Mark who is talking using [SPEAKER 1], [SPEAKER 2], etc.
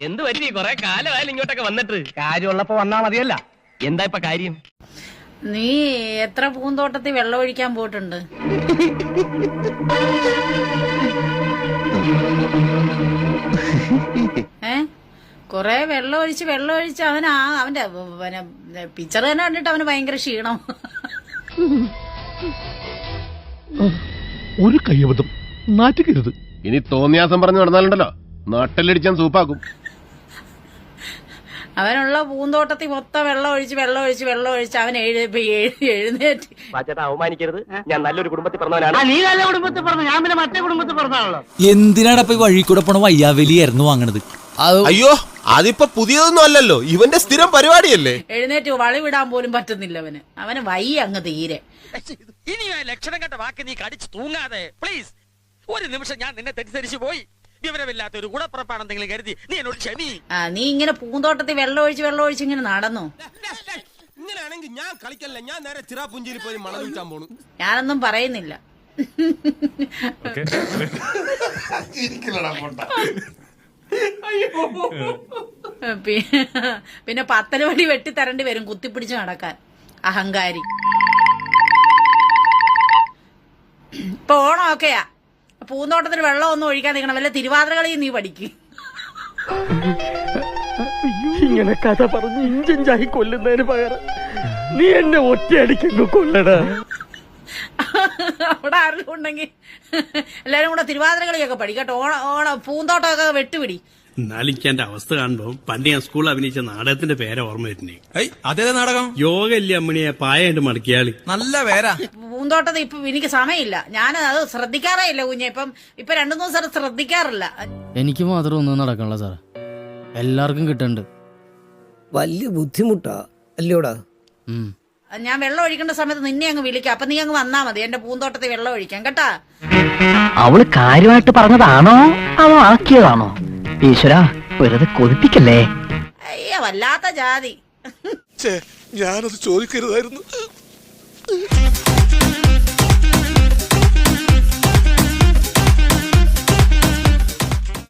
[SPEAKER 1] എന്ത് പറ്റി? കൊറേ കാലമായാലും ഇങ്ങോട്ടൊക്കെ വന്നിട്ട്.
[SPEAKER 2] കാര്യമുള്ളപ്പോ വന്നാ മതിയല്ല.
[SPEAKER 1] എന്താ ഇപ്പൊ കാര്യം?
[SPEAKER 3] നീ എത്ര പൂന്തോട്ടത്തിൽ വെള്ളം ഒഴിക്കാൻ പോയിട്ടുണ്ട്? കൊറേ വെള്ളം ഒഴിച്ച് അവന്റെ പിക്ചർ തന്നെ കണ്ടിട്ട് അവന് ഭയങ്കര ക്ഷീണം.
[SPEAKER 4] ഒരു കയ്യബദ്ധം നാറ്റുകരുത്.
[SPEAKER 5] ഇനി തോന്നിയാസം പറഞ്ഞു നടന്നാലുണ്ടല്ലോ നാട്ടിലടിച്ചാൻ സൂപ്പാക്കും.
[SPEAKER 3] അവനുള്ള പൂന്തോട്ടത്തിൽ മൊത്തം വെള്ളം ഒഴിച്ച് അവൻ എഴുന്നേറ്റ്.
[SPEAKER 1] അവമാനിക്കരുത്. ഞാൻ നല്ലൊരു കുടുംബത്തിൽ പറഞ്ഞവനാണ്.
[SPEAKER 2] നീ നല്ല കുടുംബത്തിൽ പറഞ്ഞു, ഞാൻ പിന്നെ മറ്റേ കുടുംബത്തിൽ പറഞ്ഞാണല്ലോ.
[SPEAKER 6] എന്തിനാണ് ഇപ്പൊ വഴി കൂടെ പോണ വയ്യാവലിയായിരുന്നു വാങ്ങണത്?
[SPEAKER 7] അയ്യോ, അതിപ്പോ പുതിയതൊന്നും അല്ലല്ലോ, ഇവന്റെ സ്ഥിരം പരിപാടിയല്ലേ.
[SPEAKER 3] എഴുന്നേറ്റ് വളവിടാൻ പോലും പറ്റുന്നില്ല അവന് വയ്യ അങ്ങ് തീരെ.
[SPEAKER 8] ഇനി ലക്ഷണം കണ്ട വാക്ക് നീ കടിച്ചു തൂങ്ങാതെ പ്ലീസ്. ഒരു നിമിഷം ഞാൻ നിന്നെ തെറ്റിദ്ധരിച്ചു പോയി. വിവരമില്ലാത്ത ഒരു ഗുണപ്പുറപ്പാണെന്തെങ്കിലും കരുതി നീ എന്നോട് ക്ഷമി.
[SPEAKER 3] നീ ഇങ്ങനെ പൂന്തോട്ടത്തിൽ വെള്ളം ഒഴിച്ച് ഇങ്ങനെ നടന്നു.
[SPEAKER 7] ഇങ്ങനെയാണെങ്കിൽ ഞാൻ കളിക്കല്ല, ഞാൻ നേരെ ചിറാപുഞ്ചിയിൽ പോയി മണൽ വിൽക്കാൻ പോണു.
[SPEAKER 3] ഞാനൊന്നും പറയുന്നില്ല. പിന്നെ 10 വടി വെട്ടിത്തരേണ്ടി വരും കുത്തിപ്പിടിച്ച് നടക്കാൻ. അഹങ്കാരി. ഇപ്പൊ ഓണമൊക്കെയാ, പൂന്തോട്ടത്തിൽ വെള്ളം ഒന്നും ഒഴിക്കാൻ നിൽക്കണം. വല്ല തിരുവാതിരകളിൽ നീ പഠിക്കും.
[SPEAKER 2] ഇങ്ങനെ കഥ പറഞ്ഞ് ഇഞ്ചിഞ്ചായി കൊല്ലുന്നതിന് പകരം നീ എന്നെ ഒറ്റയടിക്കുന്നു കൊല്ലടാ.
[SPEAKER 3] അവിടെ ആരെങ്കിലും ഉണ്ടെങ്കിൽ എല്ലാരും കൂടെ തിരുവാതിരകളിയൊക്കെ പഠിക്കട്ടെ. പൂന്തോട്ടമൊക്കെ വെട്ടുപിടി.
[SPEAKER 9] എന്നാലിക്ക് എന്റെ അവസ്ഥ കാണുമ്പോ പണ്ട് ഞാൻ സ്കൂളിൽ അഭിനയിച്ച നാടകത്തിന്റെ പേരെ ഓർമ്മ വരുന്നേ.
[SPEAKER 7] അതേ നാടകം
[SPEAKER 9] യോഗല്ലേ അമ്മണിയെ പായായിട്ട് മടക്കിയാളി.
[SPEAKER 7] നല്ല പേരാ.
[SPEAKER 3] പൂന്തോട്ടത്തിൽ ഇപ്പൊ എനിക്ക് സമയമില്ല, ഞാൻ അത് ശ്രദ്ധിക്കാറേ ഇല്ല കുഞ്ഞെ. ഇപ്പൊ 2-3 ദിവസം ശ്രദ്ധിക്കാറില്ല.
[SPEAKER 10] എനിക്ക് മാത്രം ഒന്നും നടക്കണല്ലോ സാറേ, എല്ലാവർക്കും കിട്ടുന്നുണ്ട്.
[SPEAKER 11] വലിയ ബുദ്ധിമുട്ടാ അല്ലയോടാ.
[SPEAKER 3] ഞാൻ വെള്ളം ഒഴിക്കേണ്ട സമയത്ത് നിന്നെ അങ്ങ് വിളിക്കാം. അപ്പൊ നീ അങ്ങ് വന്നാ മതി എന്റെ പൂന്തോട്ടത്തിൽ വെള്ളം ഒഴിക്കാൻ കേട്ടാ.
[SPEAKER 2] അവള് കാര്യമായിട്ട് പറഞ്ഞതാണോ അതോ ആക്കിയതാണോ? ഈശ്വരാ, വെറുതെ കൊതിപ്പിക്കല്ലേ.
[SPEAKER 3] അയ്യ, വല്ലാത്ത ജാതി.
[SPEAKER 7] ഞാനത് ചോദിക്കരുതായിരുന്നു.